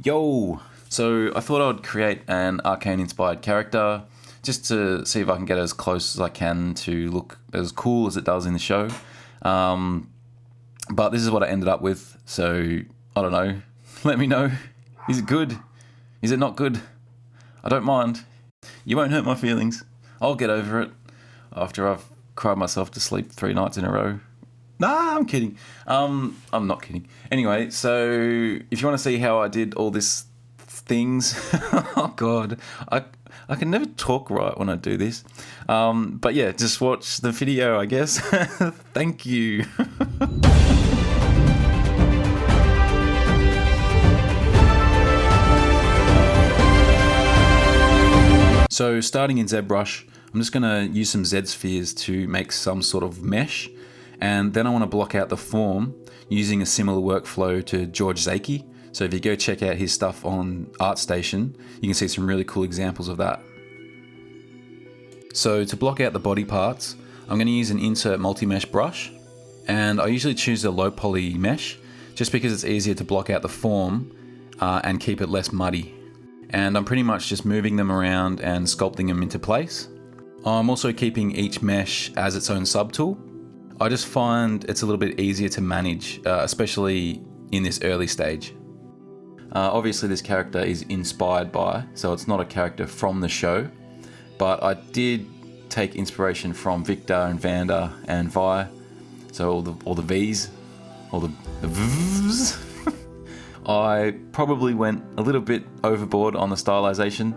Yo! So I thought I'd create an Arcane inspired character just to see if I can get as close as I can to look as cool as it does in the show. But this is what I ended up with, so I don't know. Let me know. Is it good? Is it not good? I don't mind. You won't hurt my feelings. I'll get over it after I've cried myself to sleep 3 nights in a row. Nah, I'm kidding. I'm not kidding. Anyway, so if you want to see how I did all this things, oh god, I can never talk right when I do this. But yeah, just watch the video, I guess. Thank you. So starting in ZBrush, I'm just going to use some Z spheres to make some sort of mesh, and then I want to block out the form using a similar workflow to George Zakey. So if you go check out his stuff on ArtStation, you can see some really cool examples of that. So to block out the body parts, I'm going to use an insert multi-mesh brush, and I usually choose a low poly mesh just because it's easier to block out the form and keep it less muddy. And I'm pretty much just moving them around and sculpting them into place. I'm also keeping each mesh as its own subtool. I just find it's a little bit easier to manage, especially in this early stage. Obviously this character is inspired by, so it's not a character from the show, but I did take inspiration from Victor and Vander and Vi, so all the V's, all the V's. I probably went a little bit overboard on the stylization,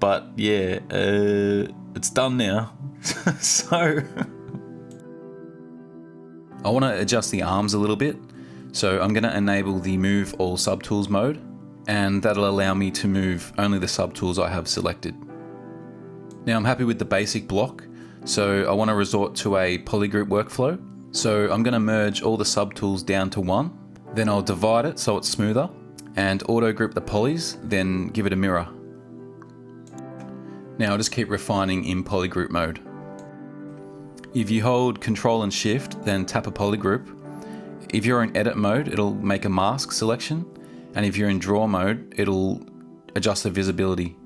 but yeah, it's done now. So I want to adjust the arms a little bit, so I'm going to enable the move all subtools mode, and that'll allow me to move only the subtools I have selected. Now I'm happy with the basic block, so I want to resort to a polygroup workflow. So I'm going to merge all the subtools down to one. Then I'll divide it so it's smoother, and auto group the polys, then give it a mirror. Now I'll just keep refining in polygroup mode. If you hold Control and Shift, then tap a polygroup. If you're in edit mode, it'll make a mask selection, and if you're in draw mode, it'll adjust the visibility.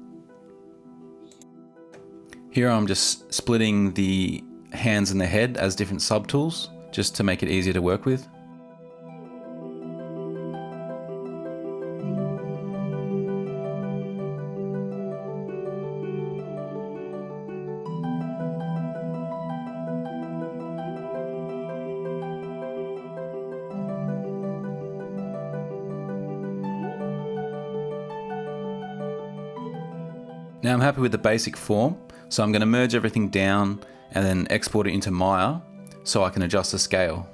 Here I'm just splitting the hands and the head as different subtools, just to make it easier to work with. Now I'm happy with the basic form, so I'm going to merge everything down and then export it into Maya so I can adjust the scale.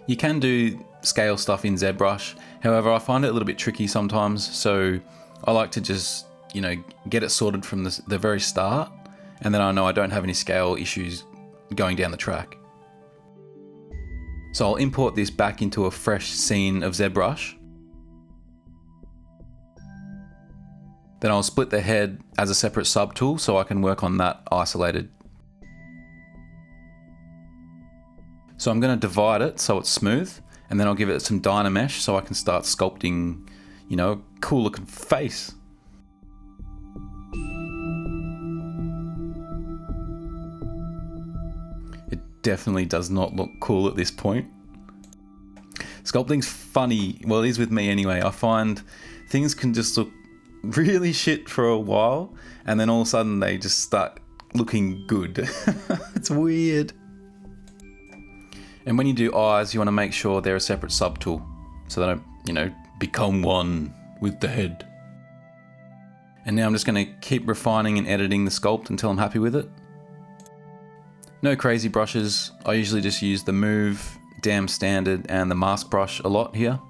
You can do scale stuff in ZBrush, however I find it a little bit tricky sometimes, so I like to just, get it sorted from the very start, and then I know I don't have any scale issues going down the track. So I'll import this back into a fresh scene of ZBrush. Then I'll split the head as a separate subtool so I can work on that isolated. So I'm going to divide it so it's smooth, and then I'll give it some Dynamesh so I can start sculpting, a cool looking face. It definitely does not look cool at this point. Sculpting's funny, well it is with me anyway. I find things can just look really shit for a while, and then all of a sudden they just start looking good. It's weird. And when you do eyes, you want to make sure they're a separate subtool so they don't, become one with the head. And now I'm just going to keep refining and editing the sculpt until I'm happy with it. No crazy brushes. I usually just use the Move, Damn Standard, and the Mask brush a lot here.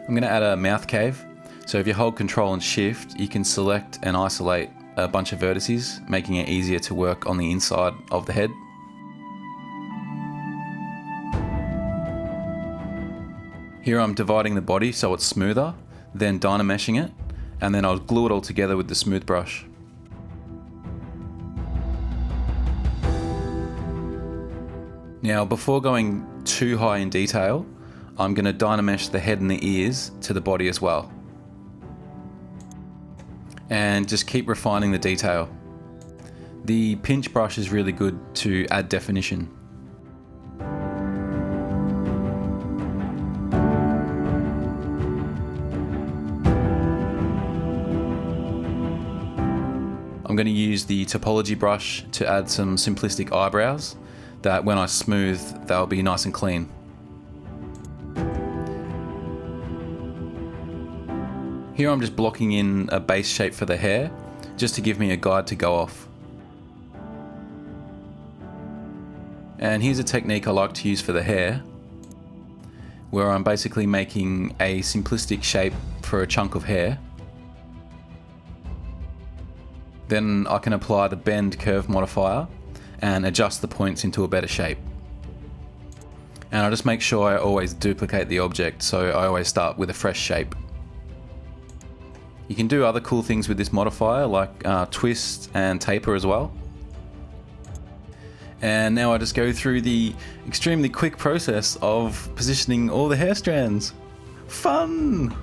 I'm going to add a mouth cave. So if you hold Control and Shift, you can select and isolate a bunch of vertices, making it easier to work on the inside of the head. Here I'm dividing the body so it's smoother, then dynameshing it, and then I'll glue it all together with the smooth brush. Now, before going too high in detail, I'm going to dynamesh the head and the ears to the body as well. And just keep refining the detail. The pinch brush is really good to add definition. I'm going to use the Retopology brush to add some simplistic eyebrows that when I smooth, they'll be nice and clean. Here I'm just blocking in a base shape for the hair, just to give me a guide to go off. And here's a technique I like to use for the hair, where I'm basically making a simplistic shape for a chunk of hair. Then I can apply the bend curve modifier and adjust the points into a better shape. And I just make sure I always duplicate the object, so I always start with a fresh shape. You can do other cool things with this modifier, like twist and taper as well. And now I just go through the extremely quick process of positioning all the hair strands. Fun!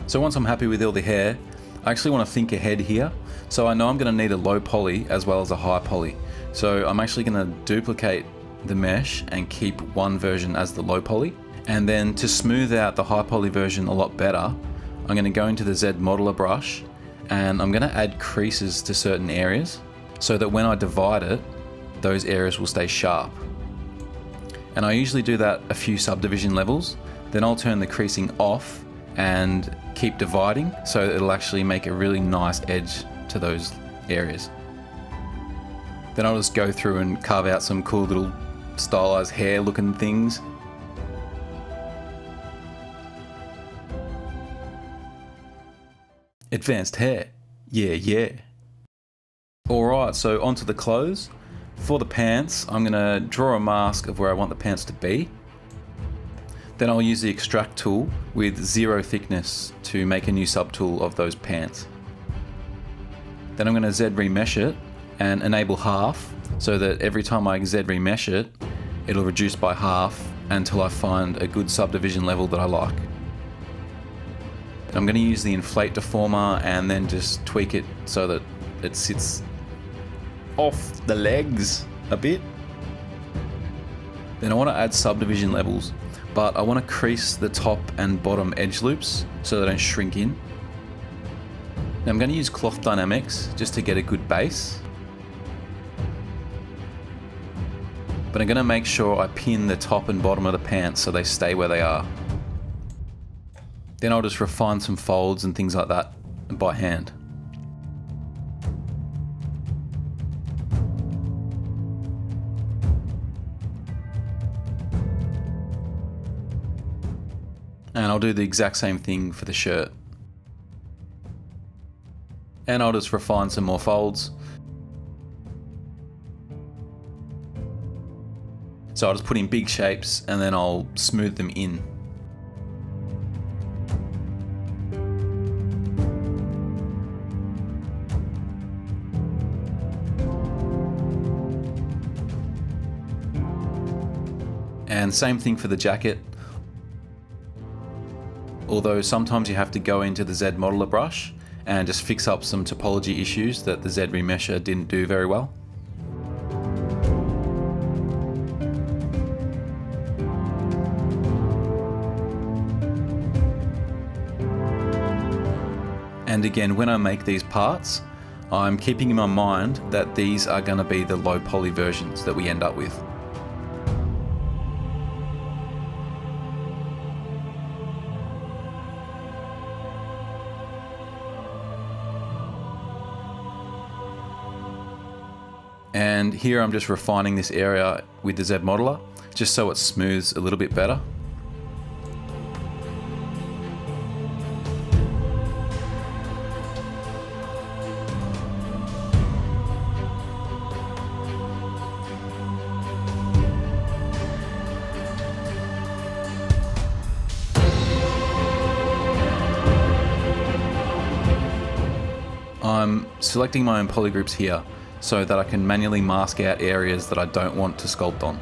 So once I'm happy with all the hair, I actually want to think ahead here. So I know I'm going to need a low poly as well as a high poly. So I'm actually going to duplicate the mesh and keep one version as the low poly. And then to smooth out the high poly version a lot better, I'm going to go into the ZModeler brush and I'm going to add creases to certain areas so that when I divide it, those areas will stay sharp. And I usually do that a few subdivision levels. Then I'll turn the creasing off and keep dividing so it'll actually make a really nice edge to those areas. Then I'll just go through and carve out some cool little stylized hair looking things. Advanced hair, yeah. Alright, so onto the clothes. For the pants, I'm gonna draw a mask of where I want the pants to be. Then I'll use the extract tool with 0 thickness to make a new subtool of those pants. Then I'm going to Z remesh it and enable half so that every time I Z remesh it, it'll reduce by half until I find a good subdivision level that I like. And I'm going to use the inflate deformer and then just tweak it so that it sits off the legs a bit. Then I want to add subdivision levels, but I want to crease the top and bottom edge loops so they don't shrink in. Now I'm going to use cloth dynamics just to get a good base. But I'm going to make sure I pin the top and bottom of the pants so they stay where they are. Then I'll just refine some folds and things like that by hand. And I'll do the exact same thing for the shirt. And I'll just refine some more folds. So I'll just put in big shapes and then I'll smooth them in. And same thing for the jacket. Although sometimes you have to go into the ZModeler brush and just fix up some topology issues that the Z remesher didn't do very well. And again, when I make these parts, I'm keeping in my mind that these are going to be the low poly versions that we end up with. And here I'm just refining this area with the ZModeler, just so it smooths a little bit better. I'm selecting my own polygroups here so that I can manually mask out areas that I don't want to sculpt on.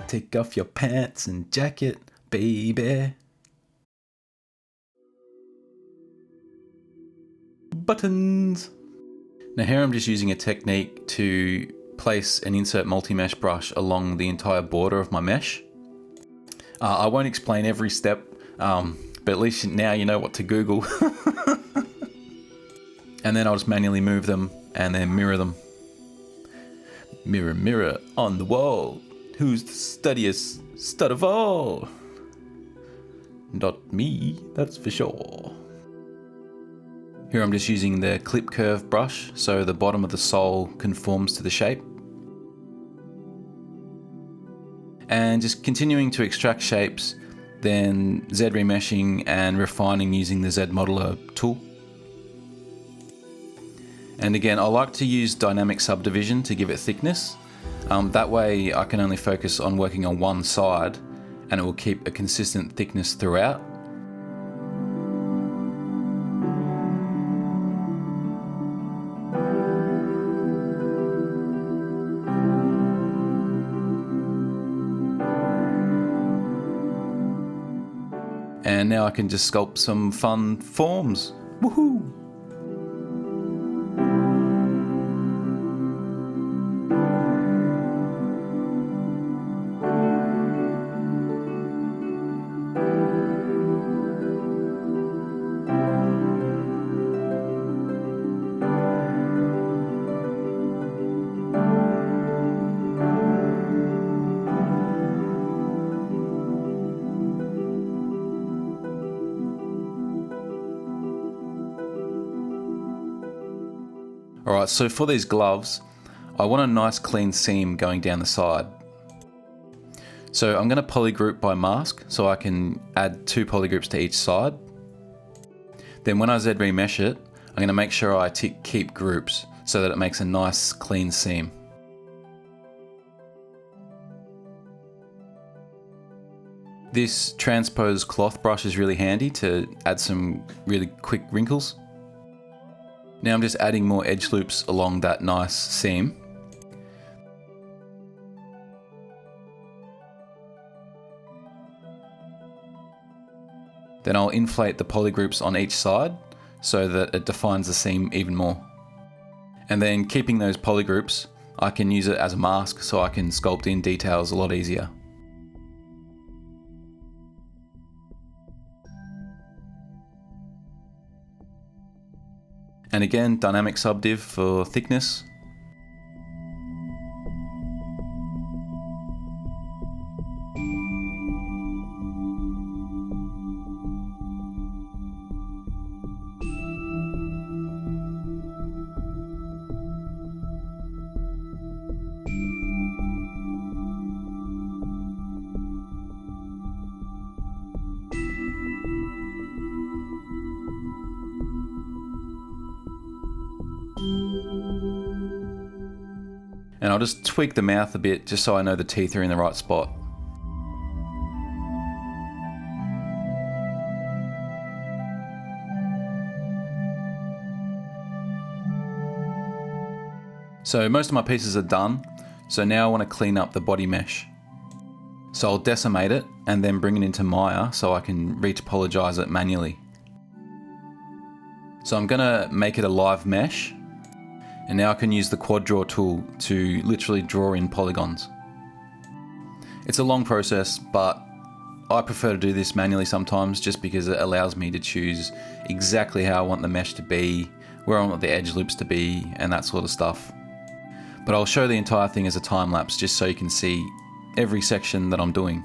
Take off your pants and jacket, baby. Buttons. Now here I'm just using a technique to place an insert multi-mesh brush along the entire border of my mesh. I won't explain every step, but at least now you know what to Google. And then I'll just manually move them and then mirror them. Mirror, mirror on the wall, who's the studiest stud of all? Not me, that's for sure. Here I'm just using the clip curve brush, so the bottom of the sole conforms to the shape. And just continuing to extract shapes, then Z remeshing and refining using the Z modeler tool. And again, I like to use dynamic subdivision to give it thickness. That way I can only focus on working on one side and it will keep a consistent thickness throughout. And now I can just sculpt some fun forms. Woohoo! Alright, so for these gloves, I want a nice clean seam going down the side. So I'm going to polygroup by mask, so I can add 2 polygroups to each side. Then when I Z remesh it, I'm going to make sure I tick keep groups, so that it makes a nice clean seam. This transpose cloth brush is really handy to add some really quick wrinkles. Now I'm just adding more edge loops along that nice seam. Then I'll inflate the polygroups on each side so that it defines the seam even more. And then keeping those polygroups, I can use it as a mask so I can sculpt in details a lot easier. And again, dynamic subdiv for thickness. And I'll just tweak the mouth a bit just so I know the teeth are in the right spot. So most of my pieces are done, so now I want to clean up the body mesh. So I'll decimate it and then bring it into Maya so I can retopologize it manually. So I'm going to make it a live mesh. And now I can use the quad draw tool to literally draw in polygons. It's a long process, but I prefer to do this manually sometimes just because it allows me to choose exactly how I want the mesh to be, where I want the edge loops to be, and that sort of stuff. But I'll show the entire thing as a time lapse just so you can see every section that I'm doing.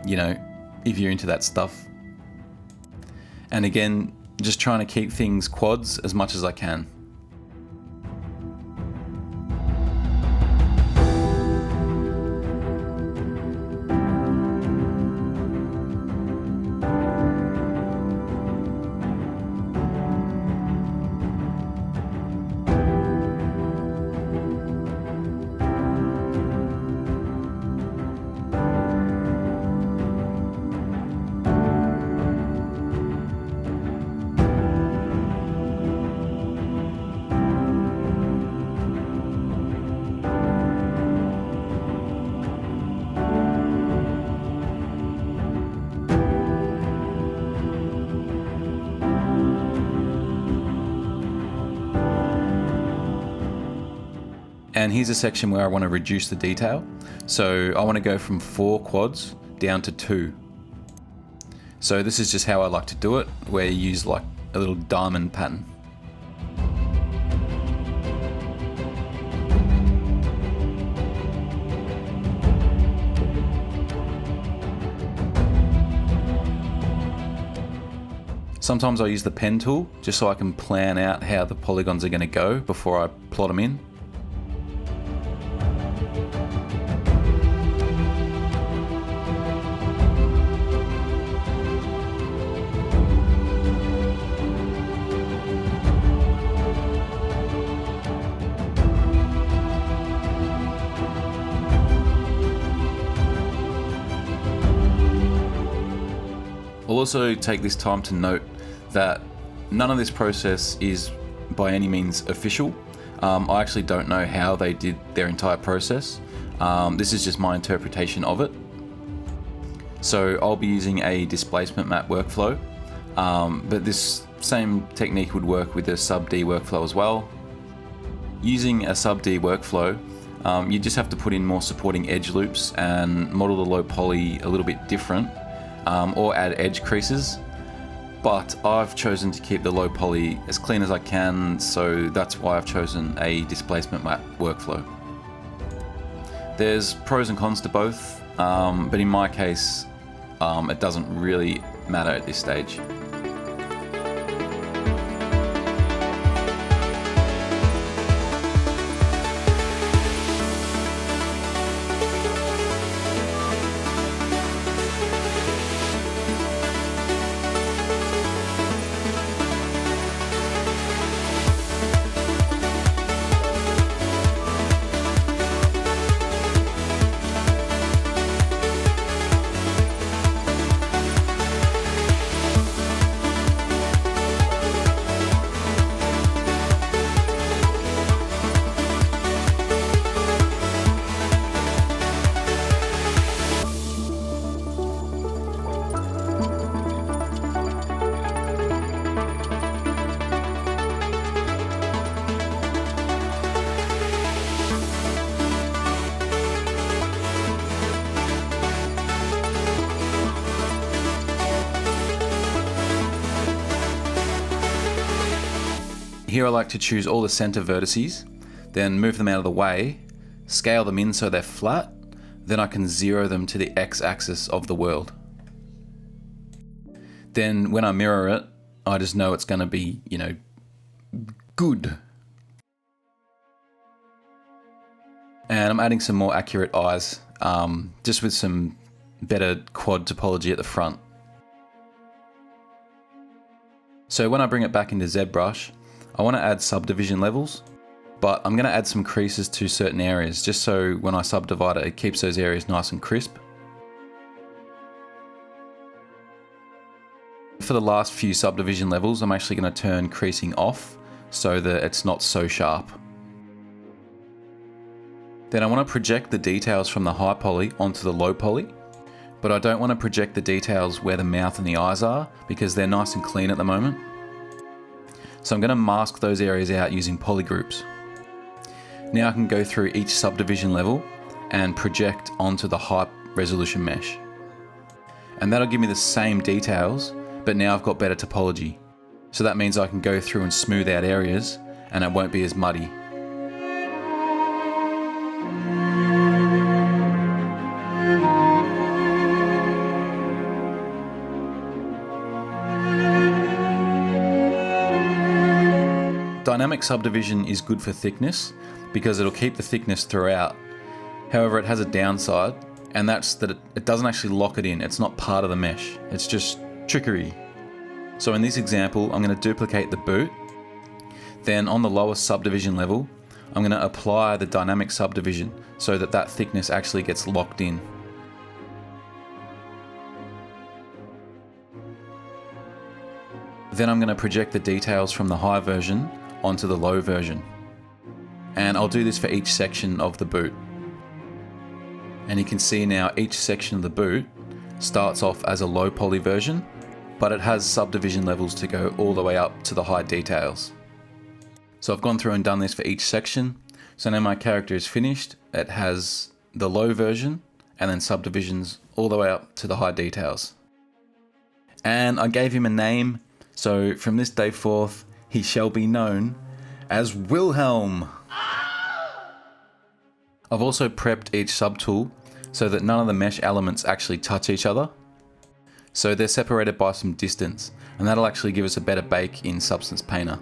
You know, if you're into that stuff. And again, just trying to keep things quads as much as I can. And here's a section where I want to reduce the detail. So I want to go from 4 quads down to 2. So this is just how I like to do it, where you use like a little diamond pattern. Sometimes I use the pen tool just so I can plan out how the polygons are going to go before I plot them in. I'll also take this time to note that none of this process is by any means official. I actually don't know how they did their entire process. This is just my interpretation of it. So I'll be using a displacement map workflow, but this same technique would work with a sub D workflow as well. Using a sub D workflow, you just have to put in more supporting edge loops and model the low poly a little bit different, or add edge creases. But I've chosen to keep the low poly as clean as I can, so that's why I've chosen a displacement map workflow. There's pros and cons to both, but in my case, it doesn't really matter at this stage. Here I like to choose all the center vertices, then move them out of the way, scale them in so they're flat, then I can zero them to the x-axis of the world. Then when I mirror it, I just know it's going to be, good. And I'm adding some more accurate eyes, just with some better quad topology at the front. So when I bring it back into ZBrush, I want to add subdivision levels, but I'm going to add some creases to certain areas just so when I subdivide it, it keeps those areas nice and crisp. For the last few subdivision levels, I'm actually going to turn creasing off so that it's not so sharp. Then I want to project the details from the high poly onto the low poly, but I don't want to project the details where the mouth and the eyes are because they're nice and clean at the moment. So I'm going to mask those areas out using polygroups. Now I can go through each subdivision level and project onto the high resolution mesh. And that'll give me the same details, but now I've got better topology. So that means I can go through and smooth out areas and it won't be as muddy. Dynamic subdivision is good for thickness because it'll keep the thickness throughout. However, it has a downside, and that's that it doesn't actually lock it in. It's not part of the mesh. It's just trickery. So in this example, I'm going to duplicate the boot. Then on the lowest subdivision level, I'm going to apply the dynamic subdivision so that that thickness actually gets locked in. Then I'm going to project the details from the high version onto the low version. And I'll do this for each section of the boot. And you can see now each section of the boot starts off as a low poly version, but it has subdivision levels to go all the way up to the high details. So I've gone through and done this for each section, So now my character is finished. It has the low version and then subdivisions all the way up to the high details. And I gave him a name, so from this day forth, he shall be known as Wilhelm. I've also prepped each subtool so that none of the mesh elements actually touch each other. So they're separated by some distance, and that'll actually give us a better bake in Substance Painter.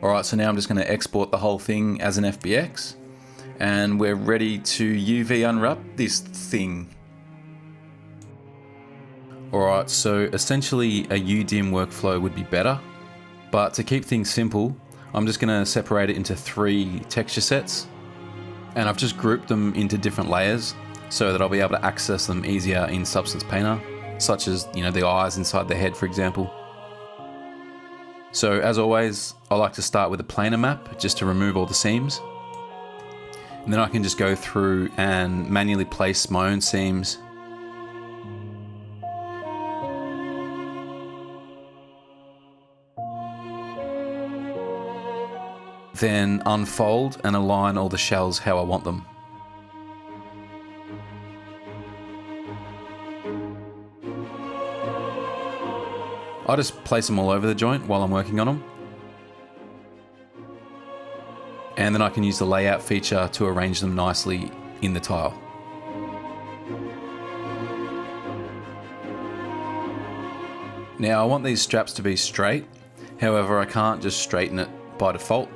Alright, so now I'm just going to export the whole thing as an FBX, and we're ready to UV unwrap this thing. Alright, so essentially a UDIM workflow would be better, but to keep things simple, I'm just going to separate it into 3 texture sets, and I've just grouped them into different layers so that I'll be able to access them easier in Substance Painter, such as, you know, the eyes inside the head, for example. So as always, I like to start with a planar map just to remove all the seams. And then I can just go through and manually place my own seams. Then unfold and align all the shells how I want them. I just place them all over the joint while I'm working on them. And then I can use the layout feature to arrange them nicely in the tile. Now I want these straps to be straight, however I can't just straighten it by default.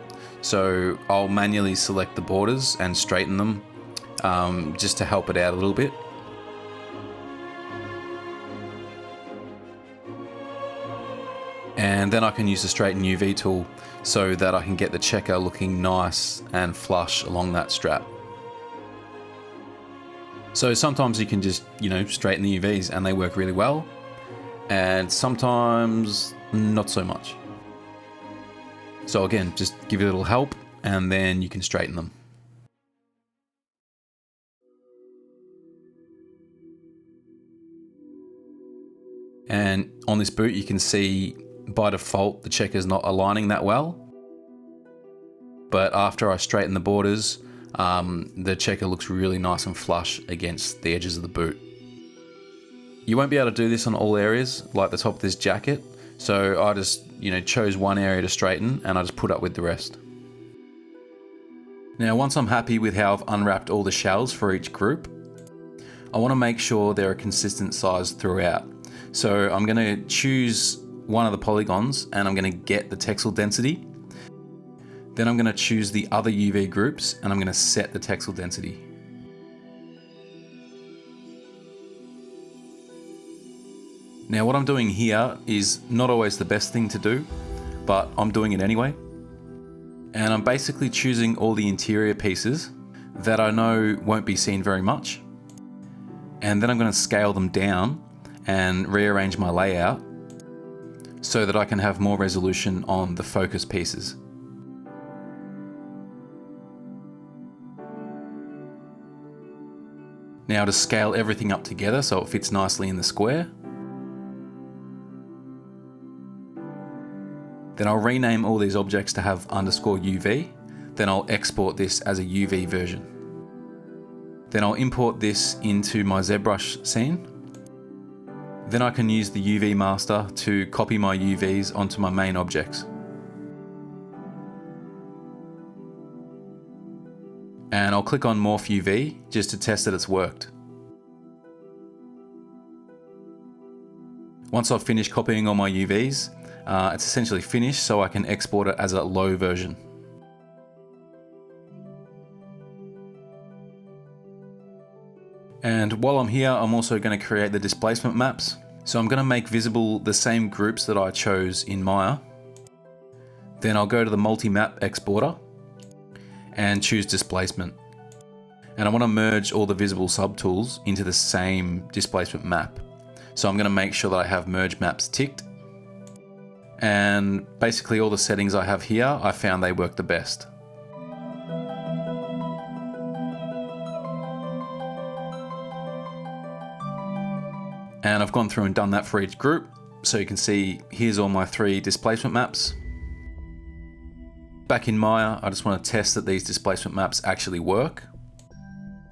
So I'll manually select the borders and straighten them just to help it out a little bit. And then I can use the straighten UV tool so that I can get the checker looking nice and flush along that strap. So sometimes you can just, straighten the UVs and they work really well, and sometimes not so much. So again, just give it a little help and then you can straighten them. And on this boot you can see by default the checker's not aligning that well, but after I straighten the borders, the checker looks really nice and flush against the edges of the boot. You won't be able to do this on all areas, like the top of this jacket, so I just chose one area to straighten and I just put up with the rest. Now once I'm happy with how I've unwrapped all the shells for each group, I want to make sure they're a consistent size throughout. So I'm going to choose one of the polygons and I'm going to get the texel density. Then I'm going to choose the other UV groups and I'm going to set the texel density. Now what I'm doing here is not always the best thing to do, but I'm doing it anyway. And I'm basically choosing all the interior pieces that I know won't be seen very much. And then I'm going to scale them down and rearrange my layout so that I can have more resolution on the focus pieces. Now to scale everything up together so it fits nicely in the square, then I'll rename all these objects to have _UV, then I'll export this as a UV version. Then I'll import this into my ZBrush scene. Then I can use the UV master to copy my UVs onto my main objects. And I'll click on Morph UV just to test that it's worked. Once I've finished copying all my UVs, it's essentially finished, so I can export it as a low version. And while I'm here, I'm also going to create the displacement maps. So I'm going to make visible the same groups that I chose in Maya. Then I'll go to the multi-map exporter and choose displacement. And I want to merge all the visible subtools into the same displacement map. So I'm going to make sure that I have merge maps ticked. And basically all the settings I have here, I found they work the best. And I've gone through and done that for each group. So you can see here's all my 3 displacement maps. Back in Maya, I just want to test that these displacement maps actually work.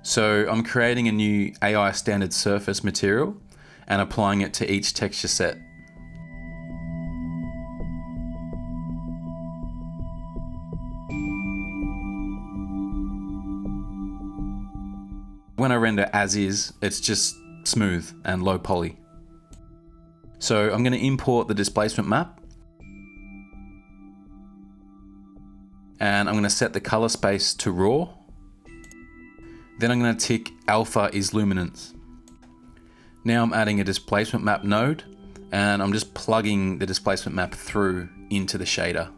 So I'm creating a new AI standard surface material and applying it to each texture set. When I render as is, it's just smooth and low poly. So I'm going to import the displacement map. And I'm going to set the color space to raw. Then I'm going to tick alpha is luminance. Now I'm adding a displacement map node and I'm just plugging the displacement map through into the shader.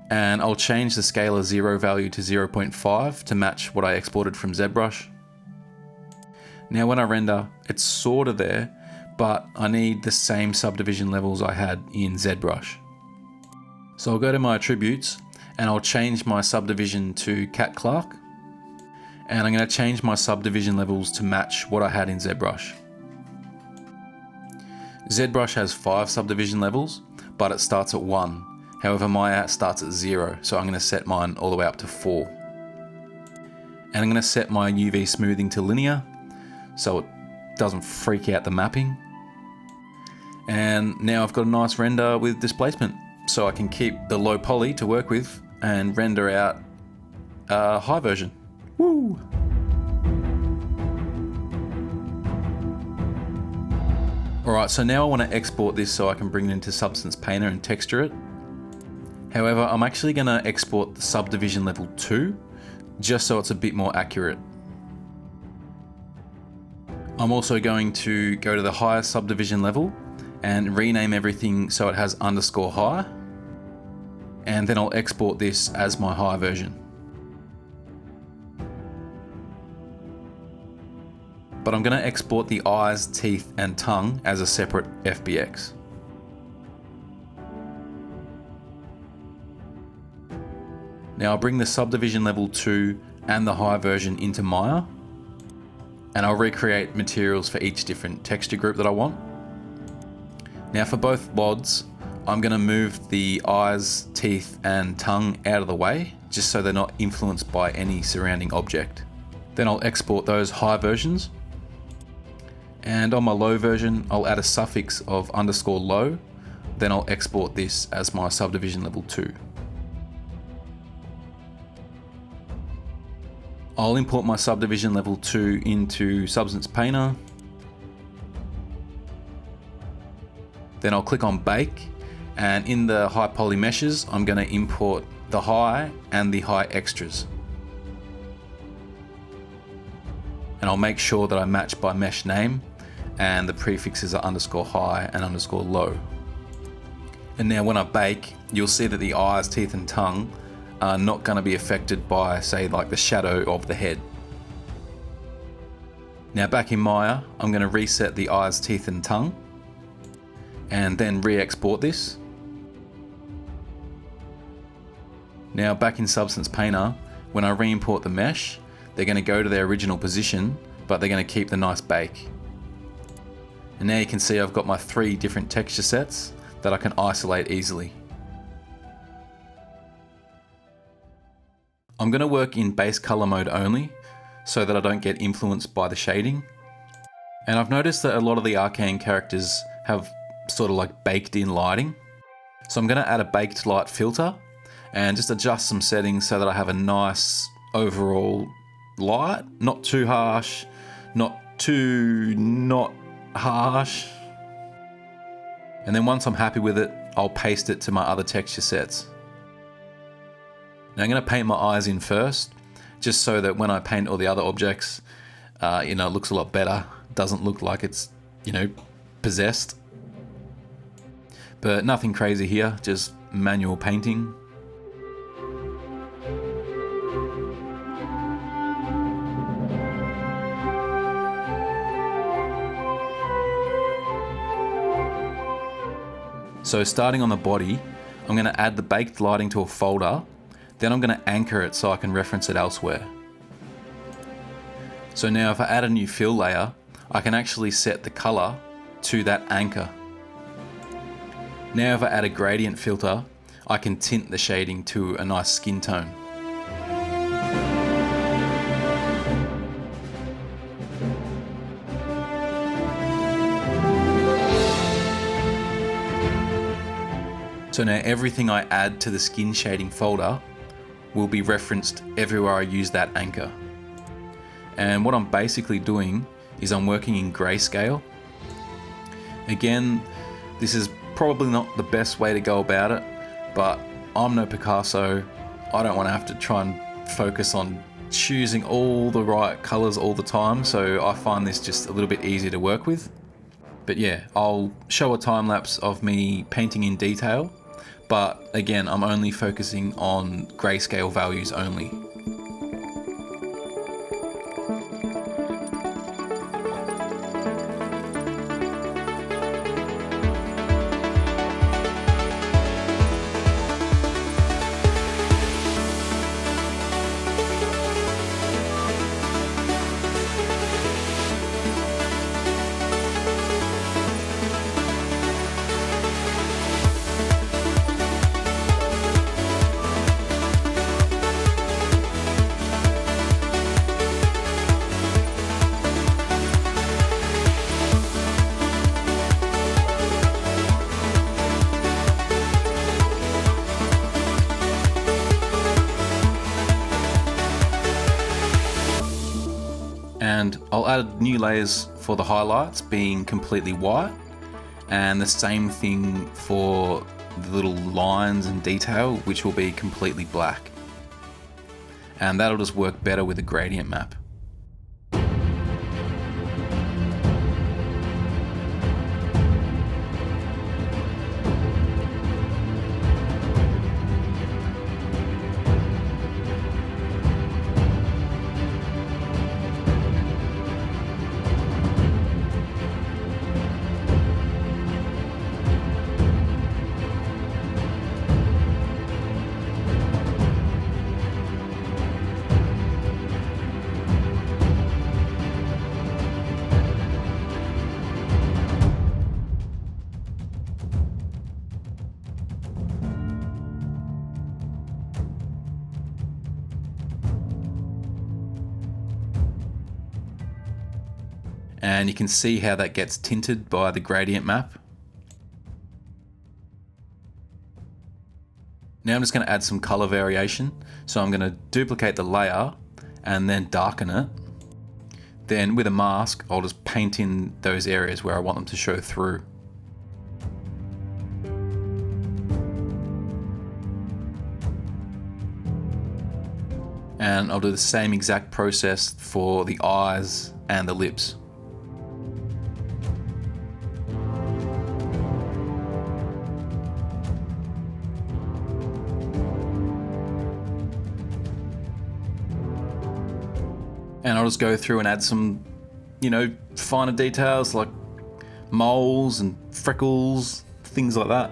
And I'll change the scalar 0 value to 0.5 to match what I exported from ZBrush. Now when I render, it's sort of there, but I need the same subdivision levels I had in ZBrush. So I'll go to my attributes and I'll change my subdivision to Cat Clark. And I'm going to change my subdivision levels to match what I had in ZBrush. ZBrush has 5 subdivision levels, but it starts at 1. However, Maya starts at 0, so I'm going to set mine all the way up to 4. And I'm going to set my UV smoothing to linear, so it doesn't freak out the mapping. And now I've got a nice render with displacement, so I can keep the low poly to work with and render out a high version. Woo! Alright, so now I want to export this so I can bring it into Substance Painter and texture it. However, I'm actually going to export the subdivision level 2, just so it's a bit more accurate. I'm also going to go to the highest subdivision level and rename everything so it has underscore high. And then I'll export this as my high version. But I'm going to export the eyes, teeth, and tongue as a separate FBX. Now I'll bring the subdivision level 2 and the high version into Maya, and I'll recreate materials for each different texture group that I want. Now for both WODs, I'm going to move the eyes, teeth, and tongue out of the way, just so they're not influenced by any surrounding object. Then I'll export those high versions. And on my low version, I'll add a suffix of underscore low. Then I'll export this as my subdivision level 2. I'll import my subdivision level 2 into Substance Painter. Then I'll click on Bake, and in the high poly meshes, I'm going to import the high and the high extras. And I'll make sure that I match by mesh name, and the prefixes are underscore high and underscore low. And now when I bake, you'll see that the eyes, teeth, and tongue are not going to be affected by, say, like the shadow of the head. Now back in Maya, I'm going to reset the eyes, teeth, and tongue, and then re-export this. Now back in Substance Painter, when I re-import the mesh, they're going to go to their original position, but they're going to keep the nice bake. And now you can see I've got my 3 different texture sets that I can isolate easily. I'm going to work in base color mode only, so that I don't get influenced by the shading. And I've noticed that a lot of the Arcane characters have sort of like baked in lighting. So I'm going to add a baked light filter and just adjust some settings so that I have a nice overall light, not too harsh, not too not harsh. And then once I'm happy with it, I'll paste it to my other texture sets. Now I'm going to paint my eyes in first, just so that when I paint all the other objects, it looks a lot better. Doesn't look like it's, possessed. But nothing crazy here, just manual painting. So starting on the body, I'm going to add the baked lighting to a folder, then I'm going to anchor it so I can reference it elsewhere. So now if I add a new fill layer, I can actually set the color to that anchor. Now if I add a gradient filter, I can tint the shading to a nice skin tone. So now everything I add to the skin shading folder will be referenced everywhere I use that anchor. And what I'm basically doing is I'm working in grayscale. Again, this is probably not the best way to go about it, but I'm no Picasso. I don't want to have to try and focus on choosing all the right colors all the time, so I find this just a little bit easier to work with. But yeah, I'll show a time lapse of me painting in detail, but again, I'm only focusing on grayscale values only. And I'll add new layers for the highlights being completely white, and the same thing for the little lines and detail, which will be completely black. And that'll just work better with a gradient map. And you can see how that gets tinted by the gradient map. Now I'm just going to add some color variation. So I'm going to duplicate the layer and then darken it. Then with a mask, I'll just paint in those areas where I want them to show through. And I'll do the same exact process for the eyes and the lips. And I'll just go through and add some, finer details like moles and freckles, things like that.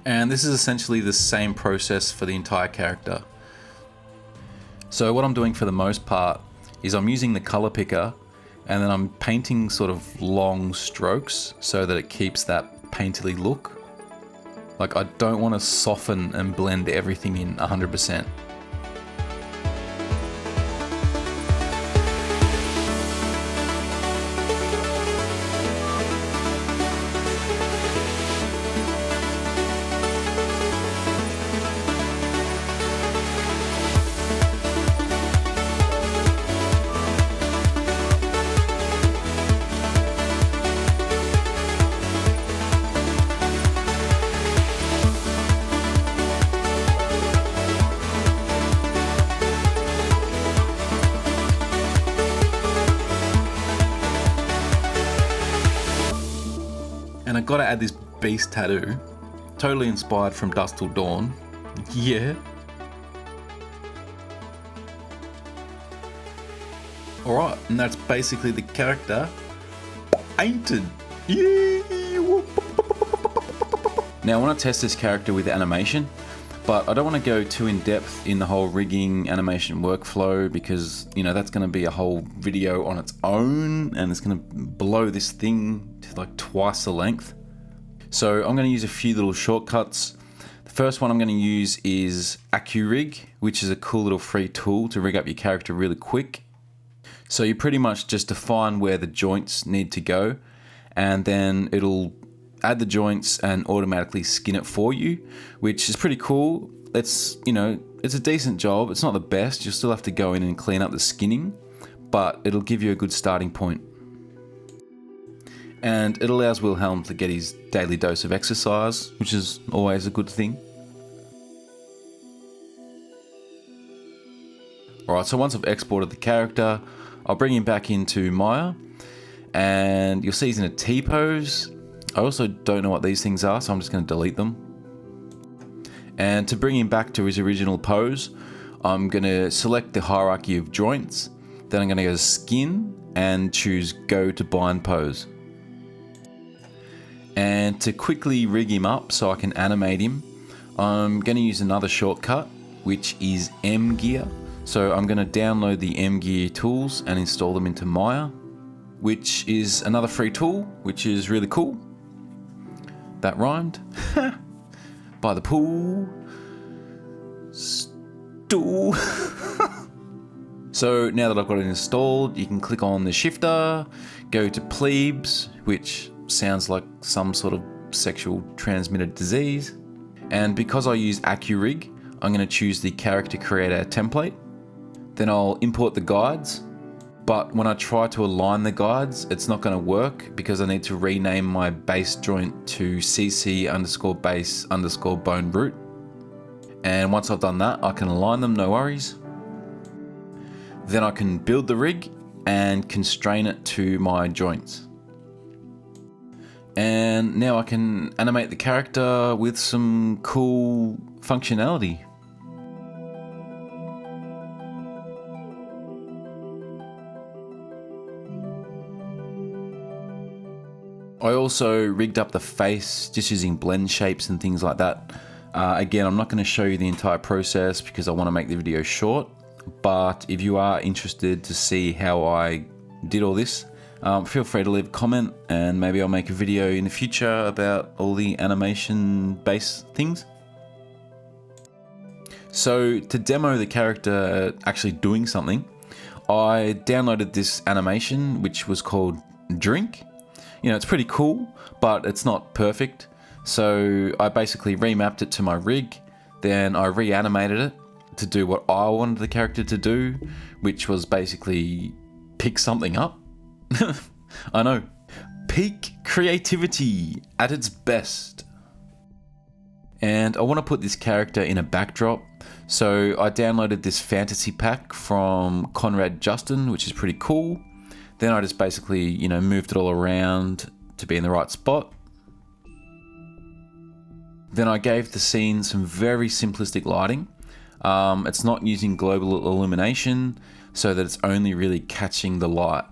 And this is essentially the same process for the entire character. So what I'm doing for the most part is I'm using the color picker and then I'm painting sort of long strokes so that it keeps that painterly look. Like I don't want to soften and blend everything in 100%. And I've got to add this beast tattoo Totally inspired from Dusk Till Dawn. Yeah. Alright, and that's basically the character painted. Yeah. Now I want to test this character with animation, but I don't want to go too in depth in the whole rigging animation workflow because, you know, that's going to be a whole video on its own and it's going to blow this thing to like twice the length. So I'm going to use a few little shortcuts. The first one I'm going to use is AccuRIG, which is a cool little free tool to rig up your character really quick. So you pretty much just define where the joints need to go, and then it'll add the joints and automatically skin it for you, which is pretty cool. It's, you know, it's a decent job. It's not the best. You'll still have to go in and clean up the skinning, but it'll give you a good starting point. And it allows Wilhelm to get his daily dose of exercise, which is always a good thing. Alright, so once I've exported the character, I'll bring him back into Maya, and you'll see he's in a T-pose. I also don't know what these things are, so I'm just going to delete them. And to bring him back to his original pose, I'm going to select the hierarchy of joints, then I'm going to go to Skin and choose Go to Bind Pose. And to quickly rig him up so I can animate him, I'm going to use another shortcut, which is mGear. So I'm going to download the mGear tools and install them into Maya, which is another free tool, which is really cool. That rhymed. By the pool. Stool. So now that I've got it installed, you can click on the shifter, go to Plebes, which sounds like some sort of sexual transmitted disease. And because I use AccuRIG, I'm going to choose the character creator template. Then I'll import the guides. But when I try to align the guides, it's not going to work because I need to rename my base joint to cc_base_bone root. And once I've done that, I can align them, no worries. Then I can build the rig and constrain it to my joints. And now I can animate the character with some cool functionality. I also rigged up the face just using blend shapes and things like that. Again, I'm not going to show you the entire process because I want to make the video short, but if you are interested to see how I did all this, feel free to leave a comment and maybe I'll make a video in the future about all the animation based things. So to demo the character actually doing something, I downloaded this animation which was called Drink. You know, it's pretty cool, but it's not perfect. So I basically remapped it to my rig, then I reanimated it to do what I wanted the character to do, which was basically pick something up. I know, peak creativity at its best. And I want to put this character in a backdrop, so I downloaded this fantasy pack from Conrad Justin, which is pretty cool. Then I just basically, you know, moved it all around to be in the right spot. Then I gave the scene some very simplistic lighting. It's not using global illumination, so that it's only really catching the light.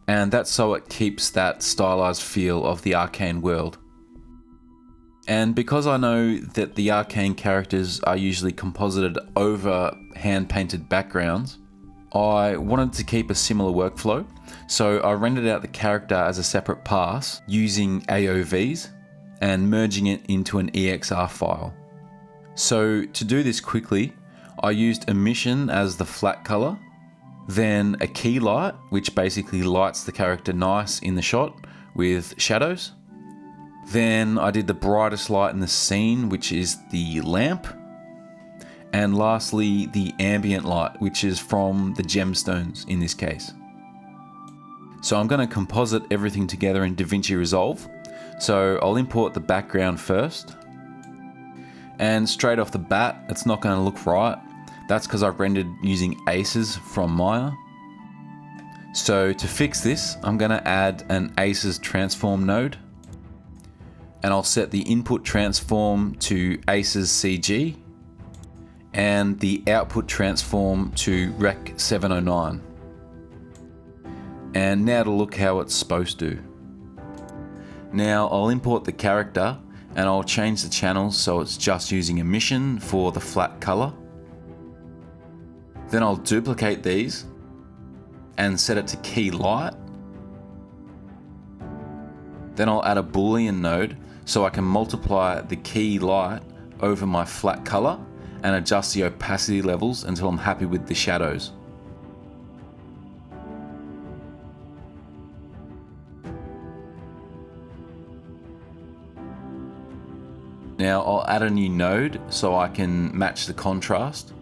And that's so it keeps that stylized feel of the Arcane world. And because I know that the Arcane characters are usually composited over hand-painted backgrounds, I wanted to keep a similar workflow, so I rendered out the character as a separate pass using AOVs and merging it into an EXR file. So to do this quickly, I used emission as the flat color, then a key light, which basically lights the character nice in the shot with shadows. Then I did the brightest light in the scene, which is the lamp. And lastly, the ambient light, which is from the gemstones in this case. So I'm going to composite everything together in Davinci Resolve. So I'll import the background first. And straight off the bat, it's not going to look right. That's because I rendered using ACES from Maya. So to fix this, I'm going to add an ACES transform node. and I'll set the input transform to ACES CG and the output transform to Rec 709. And now to look how it's supposed to. Now I'll import the character and I'll change the channels so it's just using emission for the flat color. Then I'll duplicate these and set it to key light. Then I'll add a Boolean node so I can multiply the key light over my flat color and adjust the opacity levels until I'm happy with the shadows. Now I'll add a new node so I can match the contrast.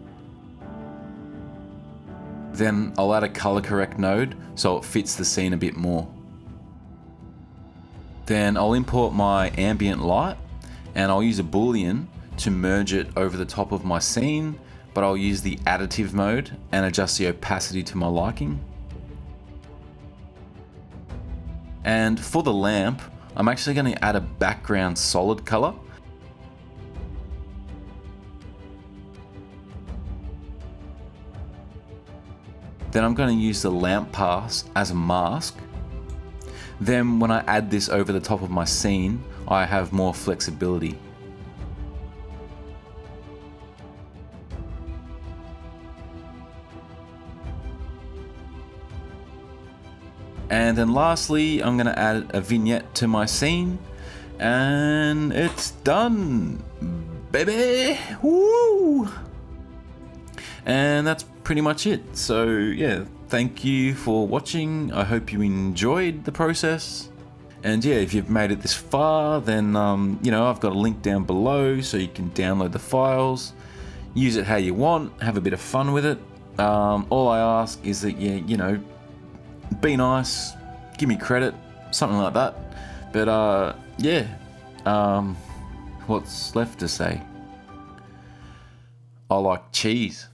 Then I'll add a color correct node so it fits the scene a bit more. Then I'll import my ambient light and I'll use a Boolean to merge it over the top of my scene, but I'll use the additive mode and adjust the opacity to my liking. And for the lamp, I'm actually going to add a background solid color. Then I'm going to use the lamp pass as a mask. Then when I add this over the top of my scene, I have more flexibility. And then lastly, I'm going to add a vignette to my scene, and it's done, baby! Woo! And that's pretty much it. So yeah, thank you for watching. I hope you enjoyed the process. And yeah, if you've made it this far, then you know, I've got a link down below so you can download the files, use it how you want, have a bit of fun with it. All I ask is that you know, be nice, give me credit, something like that. But yeah, what's left to say? I like cheese.